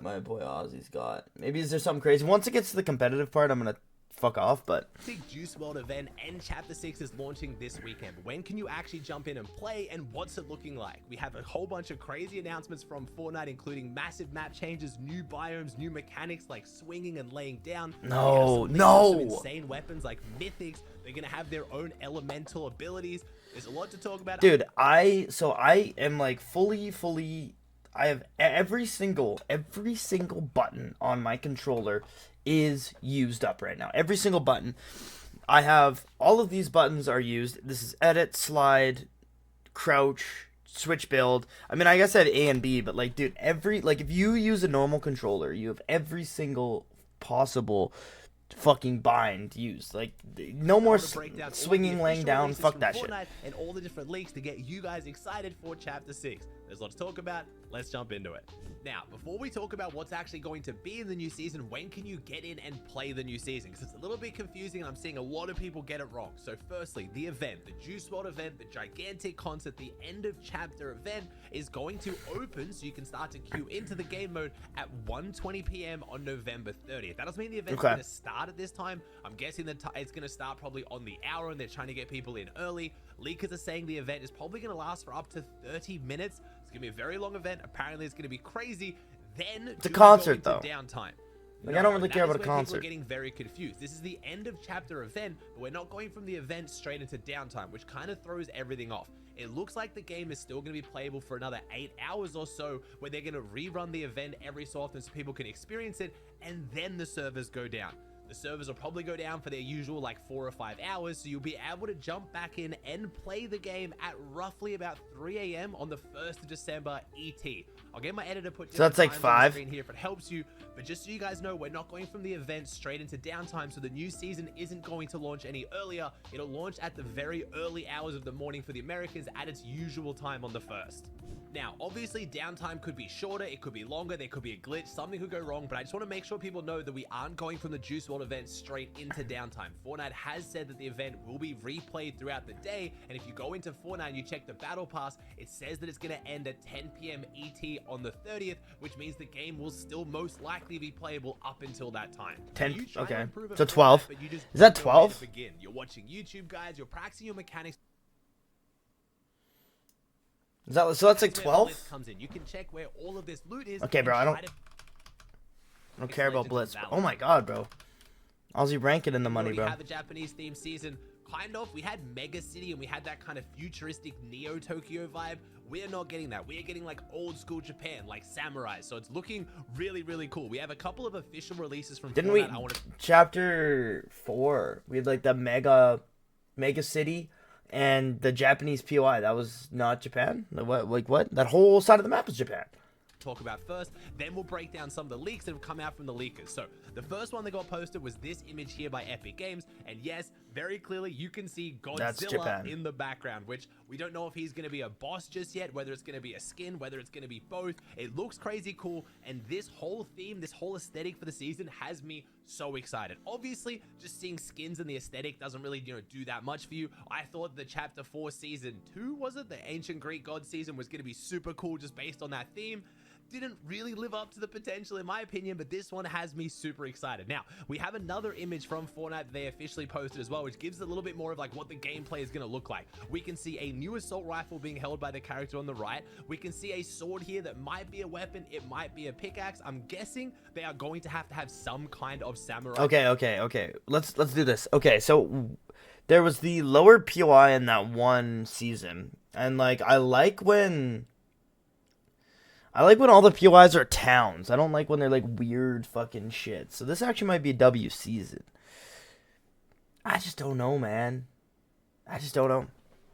my boy Ozzy's got. Maybe is there something crazy? Once it gets to the competitive part, I'm gonna fuck off, but Big Juice WRLD event and Chapter 6 is launching this weekend. When can you actually jump in and play, and what's it looking like? We have a whole bunch of crazy announcements from Fortnite, including massive map changes, new biomes, new mechanics like swinging and laying down. No, Some no. insane weapons like mythics. They're gonna have their own elemental abilities. There's a lot to talk about. dude, I am like fully. I have every single button on my controller is used up right now. Every single button. I have all of these buttons are used. This is edit, slide, crouch, switch build. I mean, I guess I have A and B, but like, dude, if you use a normal controller, you have every single possible fucking bind used. Like, no more swinging, laying down. Fuck that shit. And all the different leaks to get you guys excited for Chapter 6. There's a lot to talk about. Let's jump into it. Now, before we talk about what's actually going to be in the new season, when can you get in and play the new season? Because it's a little bit confusing and I'm seeing a lot of people get it wrong. So firstly, the event, the Juice WRLD event, the gigantic concert, the end of chapter event is going to open so you can start to queue into the game mode at 1:20 p.m. on November 30th. That doesn't mean the event's going to start at this time. I'm guessing that it's going to start probably on the hour and they're trying to get people in early. Leakers are saying the event is probably going to last for up to 30 minutes. It's going to be a very long event. Apparently, it's going to be crazy. Then it's a concert, though. Downtime. Like, I don't really care about a concert. People are getting very confused. This is the end of chapter event, but we're not going from the event straight into downtime, which kind of throws everything off. It looks like the game is still going to be playable for another 8 hours or so, where they're going to rerun the event every so often so people can experience it, and then the servers go down. The servers will probably go down for their usual like 4 or 5 hours, so you'll be able to jump back in and play the game at roughly about 3 a.m. on the 1st of December ET. I'll get my editor put so that's like 5 screen here if it helps you, but just so you guys know, we're not going from the event straight into downtime, so the new season isn't going to launch any earlier. It'll launch at the very early hours of the morning for the Americans at its usual time on the 1st. Now, obviously, downtime could be shorter, it could be longer, there could be a glitch, something could go wrong, but I just want to make sure people know that we aren't going from the Juice WRLD event straight into downtime. Fortnite has said that the event will be replayed throughout the day, and if you go into Fortnite and you check the Battle Pass, it says that it's going to end at 10 p.m. ET on the 30th, which means the game will still most likely be playable up until that time. 10, okay. So 12. Is that 12? You're watching YouTube guides, you're practicing your mechanics. Is that, so that's like 12? Comes in. You can check where all of this loot is. Okay, bro, I don't care about Blitz. Oh my god, bro. Aussie ranking in the money, bro. We have a Japanese themed season. Kind of. We had Mega City and we had that kind of futuristic Neo Tokyo vibe. We're not getting that. We're getting like old school Japan, like samurai. So it's looking really, really cool. We have a couple of official releases from Didn't Fortnite. we? Chapter 4. We had like the Mega City. And the Japanese POI, that was not Japan? What? That whole side of the map is Japan. Talk about first, then we'll break down some of the leaks that have come out from the leakers. So the first one that got posted was this image here by Epic Games, and yes, very clearly you can see Godzilla in the background, which we don't know if he's going to be a boss just yet, whether it's going to be a skin, whether it's going to be both. It looks crazy cool, and this whole theme, this whole aesthetic for the season has me so excited. Obviously, just seeing skins in the aesthetic doesn't really, do that much for you. I thought the Chapter 4 Season 2, was it? The Ancient Greek God season was going to be super cool just based on that theme. Didn't really live up to the potential in my opinion, but this one has me super excited. Now, we have another image from Fortnite that they officially posted as well, which gives a little bit more of like what the gameplay is going to look like. We can see a new assault rifle being held by the character on the right. We can see a sword here that might be a weapon. It might be a pickaxe. I'm guessing they are going to have some kind of samurai. Okay. Let's do this. Okay, so there was the lower POI in that one season, and like I like when all the POIs are towns. I don't like when they're like weird fucking shit. So this actually might be a W season. I just don't know, man. I just don't know.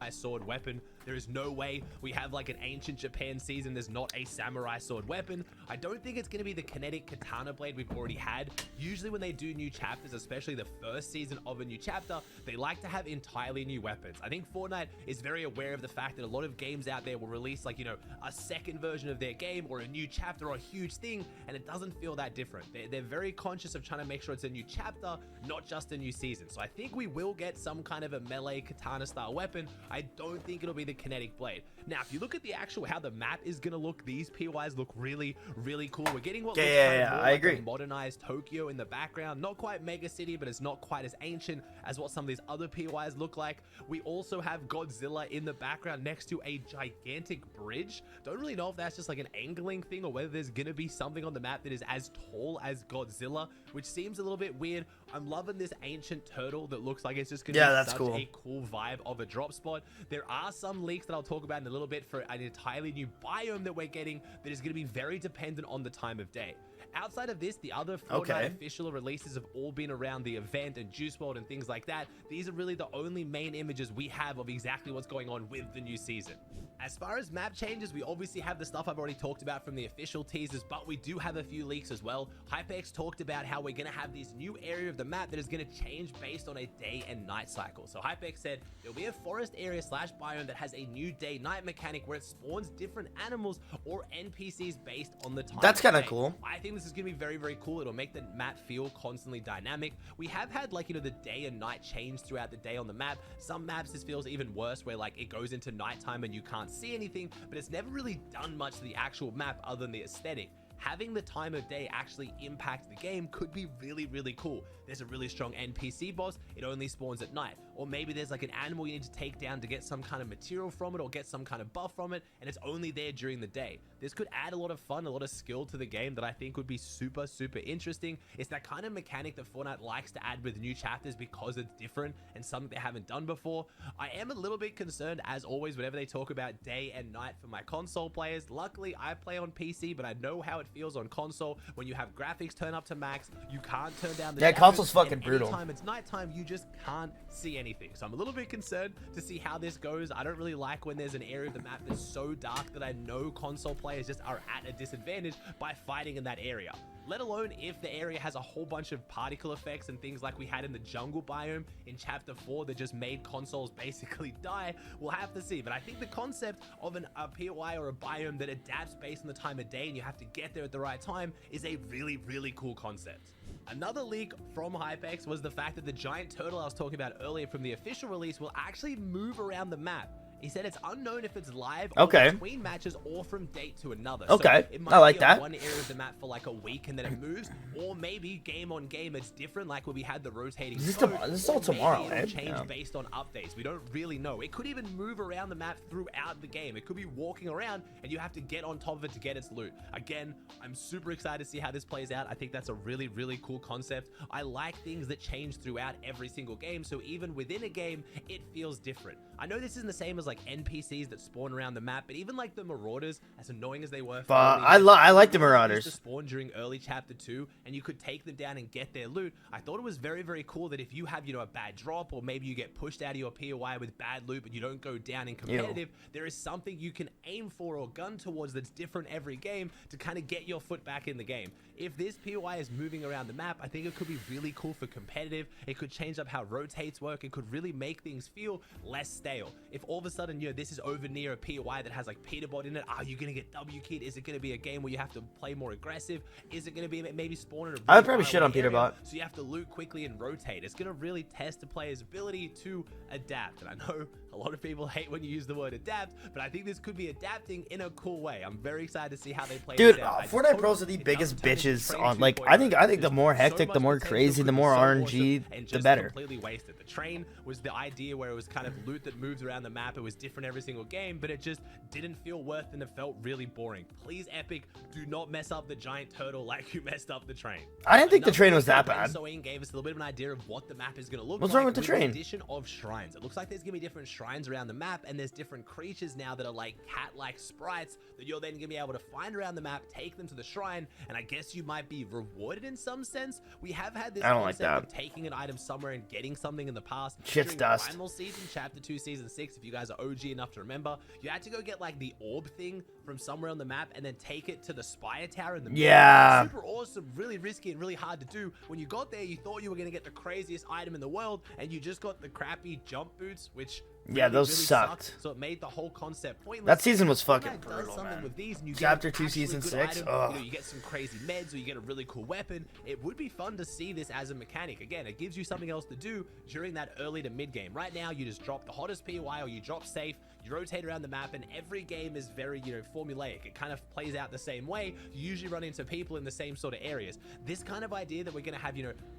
Sword weapon. There is no way we have like an ancient Japan season. There's not a samurai sword weapon. I don't think it's going to be the kinetic katana blade we've already had. Usually when they do new chapters, especially the first season of a new chapter, they like to have entirely new weapons. I think Fortnite is very aware of the fact that a lot of games out there will release like, a second version of their game or a new chapter or a huge thing, and it doesn't feel that different. They're very conscious of trying to make sure it's a new chapter, not just a new season. So I think we will get some kind of a melee katana style weapon. I don't think it'll be the kinetic blade. Now, if you look at the actual how the map is gonna look, these POIs look really, really cool. We're getting what looks kind of more like a modernized Tokyo in the background. Not quite mega city, but it's not quite as ancient as what some of these other POIs look like. We also have Godzilla in the background next to a gigantic bridge. Don't really know if that's just like an angling thing or whether there's gonna be something on the map that is as tall as Godzilla, which seems a little bit weird. I'm loving this ancient turtle that looks like it's just gonna be such a cool vibe of a drop spot. There are some leaks that I'll talk about in a little bit for an entirely new biome that we're getting that is going to be very dependent on the time of day. Outside of this, the other Fortnite official releases have all been around the event and Juice WRLD and things like that. These are really the only main images we have of exactly what's going on with the new season. As far as map changes, we obviously have the stuff I've already talked about from the official teasers, but we do have a few leaks as well. Hypex talked about how we're going to have this new area of the map that is going to change based on a day and night cycle. So Hypex said there'll be a forest area / biome that has a new day-night mechanic where it spawns different animals or NPCs based on the time. That's kind of cool. I think this is going to be very, very cool. It'll make the map feel constantly dynamic. We have had like, you know, the day and night change throughout the day on the map. Some maps this feels even worse where like it goes into nighttime and you can't see anything, but it's never really done much to the actual map other than the aesthetic. Having the time of day actually impact the game could be really, really cool. There's a really strong NPC boss, it only spawns at night. Or maybe there's like an animal you need to take down to get some kind of material from it or get some kind of buff from it, and it's only there during the day. This could add a lot of fun, a lot of skill to the game that I think would be super, super interesting. It's that kind of mechanic that Fortnite likes to add with new chapters because it's different and something they haven't done before. I am a little bit concerned, as always, whenever they talk about day and night for my console players. Luckily, I play on PC, but I know how it feels on console when you have graphics turn up to max. You can't turn down the console's fucking brutal. Anytime it's nighttime, you just can't see anything. So I'm a little bit concerned to see how this goes. I don't really like when there's an area of the map that's so dark that I know console players just are at a disadvantage by fighting in that area. Let alone if the area has a whole bunch of particle effects and things like we had in the jungle biome in chapter 4 that just made consoles basically die. We'll have to see, but I think the concept of a POI or a biome that adapts based on the time of day and you have to get there at the right time is a really, really cool concept. Another leak from Hypex was the fact that the giant turtle I was talking about earlier from the official release will actually move around the map. He said it's unknown if it's live or between matches or from date to another. Okay, so it might I like be that. On one area of the map for like a week and then it moves, or maybe game on game it's different, like when we had the rotating. This is all tomorrow, it'll change based on updates. We don't really know. It could even move around the map throughout the game. It could be walking around and you have to get on top of it to get its loot. Again, I'm super excited to see how this plays out. I think that's a really, really cool concept. I like things that change throughout every single game, so even within a game, it feels different. I know this isn't the same as like NPCs that spawn around the map, but even like the Marauders, as annoying as they were, I like the Marauders. To spawn during early chapter 2, and you could take them down and get their loot. I thought it was very, very cool that if you have, you know, a bad drop, or maybe you get pushed out of your POI with bad loot, but you don't go down in competitive, there is something you can aim for or gun towards that's different every game to kind of get your foot back in the game. If this POI is moving around the map, I think it could be really cool for competitive. It could change up how rotates work. It could really make things feel less stale. If all of a sudden, you know, this is over near a POI that has like Peterbot in it, are you going to get W-keyed? Is it going to be a game where you have to play more aggressive? Is it going to be maybe spawn in a really I would probably shit on Peterbot. So you have to loot quickly and rotate. It's going to really test the player's ability to adapt. And I know a lot of people hate when you use the word adapt, but I think this could be adapting in a cool way. I'm very excited to see how they play. Dude, Fortnite pros are the biggest bitches on. Like, I think the more hectic, the more crazy, the more RNG, the better. Completely wasted. The train was the idea where it was kind of loot that moves around the map. It was different every single game, but it just didn't feel worth it and it felt really boring. Please, Epic, do not mess up the giant turtle like you messed up the train. I didn't think the train was that bad. Soin gave us a little bit of an idea of what the map is going to look like. What's wrong with the train? The addition of shrines. It looks like there's going to be different shrines around the map, and there's different creatures now that are like cat-like sprites that you're then going to be able to find around the map, take them to the shrine, and I guess you might be rewarded in some sense. We have had this concept of taking an item somewhere and getting something in the past. Shit's dust. Final season, chapter 2, season 6, if you guys are OG enough to remember, you had to go get like the orb thing from somewhere on the map and then take it to the Spire Tower in the middle. Yeah. Super awesome, really risky and really hard to do. When you got there, you thought you were going to get the craziest item in the world, and you just got the crappy jump boots, which yeah, those sucked. So it made the whole concept pointless. That season was fucking brutal, man. With these and you Chapter 2, season 6. You know, you get some crazy meds, or you get a really cool weapon. It would be fun to see this as a mechanic. Again, it gives you something else to do during that early to mid game. Right now, you just drop the hottest POI, or you drop safe. You rotate around the map, and every game is very, formulaic. It kind of plays out the same way. You usually run into people in the same sort of areas. This kind of idea that we're going to have,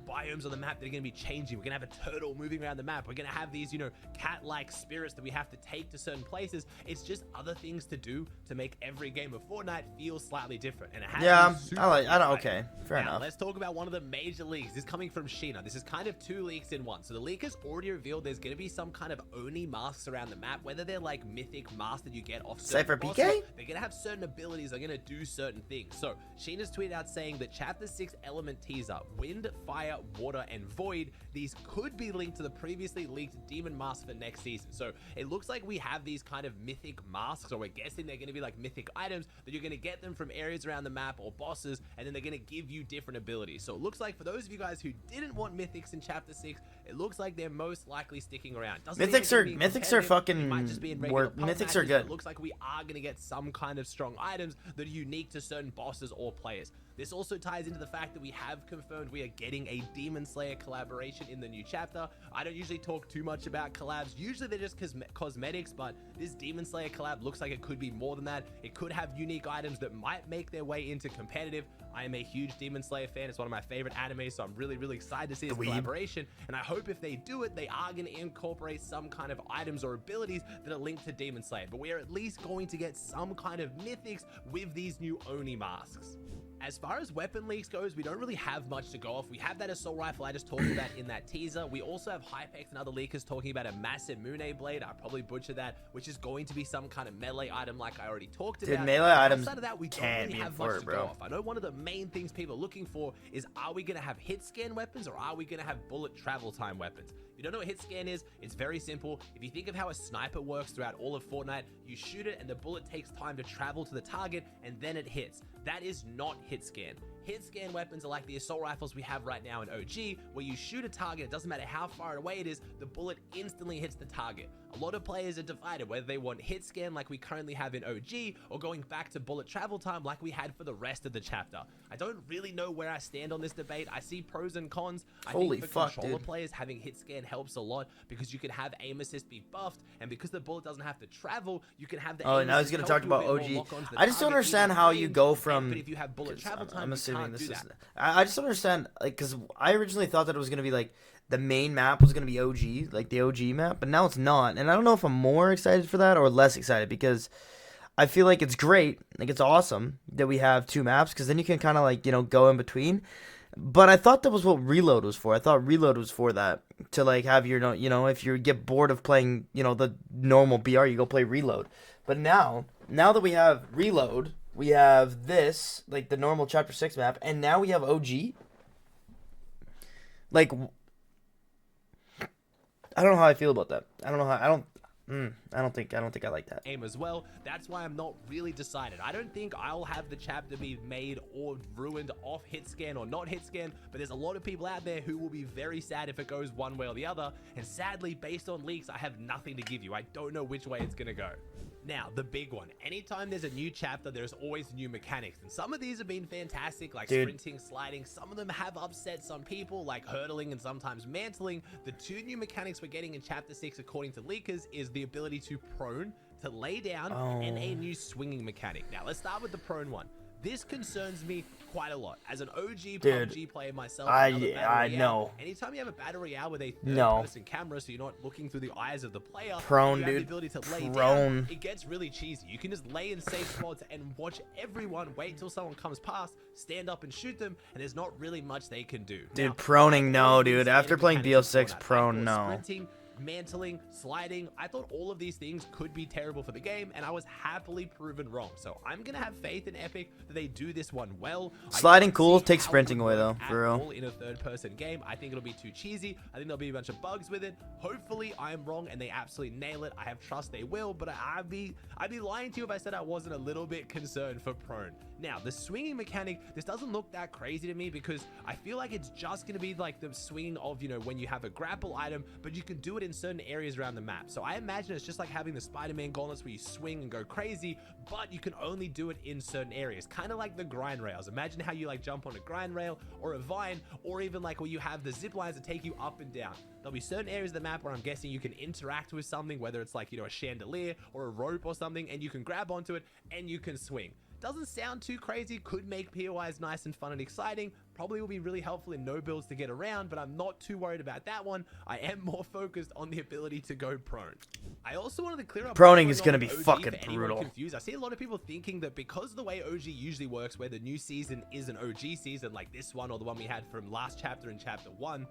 biomes on the map that are going to be changing. We're going to have a turtle moving around the map. We're going to have these, cat-like spirits that we have to take to certain places. It's just other things to do to make every game of Fortnite feel slightly different. And it has okay, fair enough. Let's talk about one of the major leaks. This is coming from Sheena. This is kind of 2 leaks in one. So the leak has already revealed there's going to be some kind of Oni masks around the map, whether they're like mythic masks that you get off Cypher PK? They're going to have certain abilities. They're going to do certain things. So Sheena's tweeted out saying that Chapter 6 element teaser, Wind, Fire, Water, and Void, these could be linked to the previously leaked Demon Mask for next season. So it looks like we have these kind of mythic masks, or we're guessing they're going to be like mythic items that you're going to get them from areas around the map or bosses, and then they're going to give you different abilities. So it looks like for those of you guys who didn't want mythics in Chapter 6, it looks like they're most likely sticking around. Mythics are fucking mythics are good. It looks like we are going to get some kind of strong items that are unique to certain bosses or players. This also ties into the fact that we have confirmed we are getting a Demon Slayer collaboration in the new chapter. I don't usually talk too much about collabs. Usually they're just cosmetics, but this Demon Slayer collab looks like it could be more than that. It could have unique items that might make their way into competitive. I am a huge Demon Slayer fan. It's one of my favorite animes, so I'm really, really excited to see this collaboration. And I hope if they do it, they are going to incorporate some kind of items or abilities that are linked to Demon Slayer. But we are at least going to get some kind of mythics with these new Oni masks. As far as weapon leaks goes, we don't really have much to go off. We have that assault rifle I just talked about in that teaser. We also have Hypex and other leakers talking about a massive Mune blade. I probably butchered that, which is going to be some kind of melee item like I already talked about. Melee items outside of that, we don't really have much to go off. I know one of the main things people are looking for is, are we going to have hit scan weapons, or are we going to have bullet travel time weapons? If you don't know what hit scan is, it's very simple. If you think of how a sniper works throughout all of Fortnite, you shoot it and the bullet takes time to travel to the target and then it hits. That is not hit scan. Hit scan weapons are like the assault rifles we have right now in OG, where you shoot a target, it doesn't matter how far away it is, the bullet instantly hits the target. A lot of players are divided whether they want hit scan like we currently have in OG, or going back to bullet travel time like we had for the rest of the chapter. I don't really know where I stand on this debate. I see pros and cons. I think for controller players, having hit scan helps a lot because you can have aim assist be buffed, and because the bullet doesn't have to travel, you can have the aim now he's going to talk about OG. I just don't understand how you go from... But if you have bullet travel time, I'm assuming this is... I just don't understand, like, because I originally thought that it was going to be, like, the main map was going to be OG, like the OG map, but now it's not. And I don't know if I'm more excited for that or less excited, because I feel like it's great, like it's awesome that we have 2 maps, because then you can kind of like, go in between. But I thought that was what Reload was for. I thought Reload was for that, to like have your, if you get bored of playing, the normal BR, you go play Reload. But now that we have Reload, we have this, like the normal Chapter 6 map, and now we have OG. Like, I don't know how I feel about that. I don't think I like that. Aim as well. That's why I'm not really decided. I don't think I'll have the chapter be made or ruined off hit scan or not hit scan, but there's a lot of people out there who will be very sad if it goes one way or the other. And sadly, based on leaks, I have nothing to give you. I don't know which way it's gonna go. Now, the big one. Anytime there's a new chapter, there's always new mechanics. And some of these have been fantastic, like sprinting, sliding. Some of them have upset some people, like hurdling and sometimes mantling. The 2 new mechanics we're getting in Chapter 6, according to leakers, is the ability to prone, to lay down, and a new swinging mechanic. Now, let's start with the prone one. This concerns me quite a lot. As an OG PUBG player myself, I know. Anytime you have a battle royale with a third-person camera, so you're not looking through the eyes of the player, prone, you have the ability to lay down, it gets really cheesy. You can just lay in safe spots and watch everyone wait till someone comes past, stand up and shoot them, and there's not really much they can do. Dude, now, proning, no, dude. After playing BO6, prone, no. Sprinting, mantling, sliding, I thought all of these things could be terrible for the game, and I was happily proven wrong. So I'm gonna have faith in Epic that they do this one well. Sliding cool, take sprinting away though, for real. In a third-person game, I think it'll be too cheesy. I think there'll be a bunch of bugs with it. Hopefully, I'm wrong and they absolutely nail it. I have trust they will, but I'd be lying to you if I said I wasn't a little bit concerned for prone. Now, the swinging mechanic, this doesn't look that crazy to me because I feel like it's just going to be like the swinging of, you know, when you have a grapple item, but you can do it in certain areas around the map. So I imagine it's just like having the Spider-Man gauntlets where you swing and go crazy, but you can only do it in certain areas, kind of like the grind rails. Imagine how you like jump on a grind rail or a vine, or even like where you have the zip lines that take you up and down. There'll be certain areas of the map where I'm guessing you can interact with something, whether it's like, you know, a chandelier or a rope or something, and you can grab onto it and you can swing. Doesn't sound too crazy, could make POIs nice and fun and exciting, probably will be really helpful in no builds to get around, but I'm not too worried about that one. I am more focused on the ability to go prone. I also wanted to clear up proning is going to be fucking brutal. Confused. I see a lot of people thinking that because of the way OG usually works, where the new season is an OG season like this one or the one we had from last chapter in chapter 1,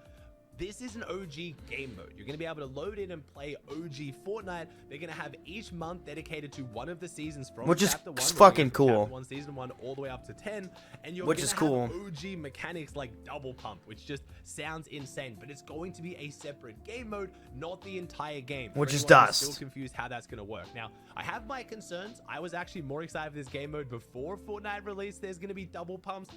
this is an OG game mode. You're going to be able to load in and play OG Fortnite. They're going to have each month dedicated to one of the seasons from which is chapter 1, fucking cool. Chapter 1, season 1, all the way up to 10, and you're which is cool. OG mechanics like double pump, which just sounds insane. But it's going to be a separate game mode, not the entire game. Which is dust. Still confused how that's going to work. Now, I have my concerns. I was actually more excited for this game mode before Fortnite released. There's going to be double pumps.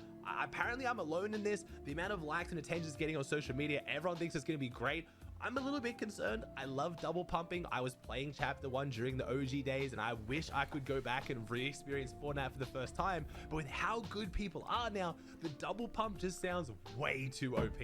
Apparently, I'm alone in this. The amount of likes and attention it's getting on social media, everyone thinks it's going to be great. I'm a little bit concerned. I love double pumping. I was playing chapter 1 during the OG days, and I wish I could go back and re-experience Fortnite for the first time. But with how good people are now, the double pump just sounds way too OP.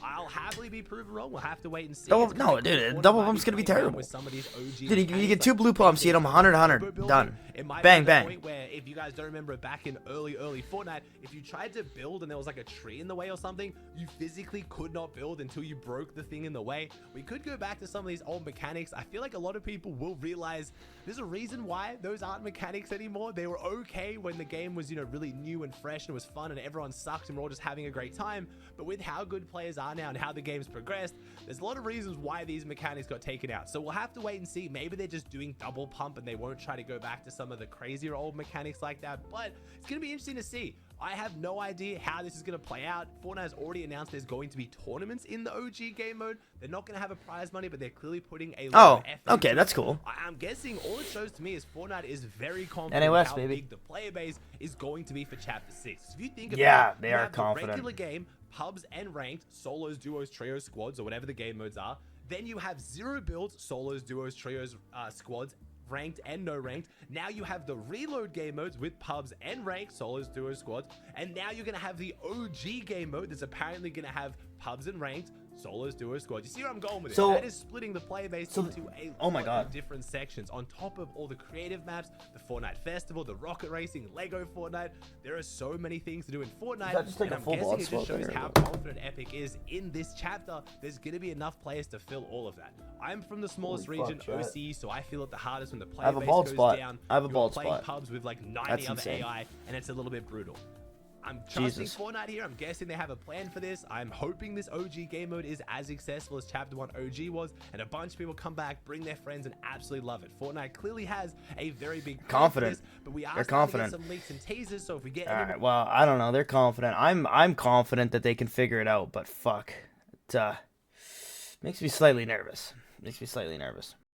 I'll happily be proven wrong. We'll have to wait and see. No, dude, double pump's gonna be terrible. With some of these OG dude, you get 2 blue pumps, you hit them 100, done. Bang, bang. Where if you guys don't remember back in early Fortnite, if you tried to build and there was like a tree in the way or something, you physically could not build until you broke the thing in the way. We could go back to some of these old mechanics. I feel like a lot of people will realize there's a reason why those aren't mechanics anymore. They were okay when the game was, you know, really new and fresh and it was fun and everyone sucked and we're all just having a great time. But with how good players are now and how the game's progressed, there's a lot of reasons why these mechanics got taken out. So we'll have to wait and see. Maybe they're just doing double pump and they won't try to go back to some of the crazier old mechanics like that. But it's going to be interesting to see. I have no idea how this is going to play out. Fortnite has already announced there's going to be tournaments in the OG game mode. They're not going to have a prize money, but they're clearly putting a lot of effort. Okay, that's cool. I'm guessing all it shows to me is Fortnite is very confident NOS, how baby. big the player base is going to be for Chapter 6. If you think about it, they you are have confident. The regular game, pubs and ranked, solos, duos, trios, squads, or whatever the game modes are. Then you have 0 builds, solos, duos, trios, squads, ranked and no ranked. Now you have the reload game modes with pubs and ranked, solos, duos, squads, and now you're going to have the OG game mode that's apparently going to have pubs and ranked, solos, duos, squads. You see where I'm going with it? That is splitting the player base into a lot of different sections on top of all the creative maps, the Fortnite Festival, the rocket racing, Lego Fortnite. There are so many things to do in Fortnite, and I'm guessing it just shows how confident Epic is in this chapter. There's going to be enough players to fill all of that. I'm from the smallest region, OC, so I feel it the hardest when the player base goes down. I have a bald playing spot. Pubs with like 90 other AI, and it's a little bit brutal. I'm trusting Fortnite here. I'm guessing they have a plan for this. I'm hoping this OG game mode is as accessible as Chapter 1 OG was, and a bunch of people come back, bring their friends, and absolutely love it. Fortnite clearly has a very big confident. This, but we are They're confident. To get some leaks and teasers, so if we get all right, well, I don't know. They're confident. I'm confident that they can figure it out, but fuck, it makes me slightly nervous.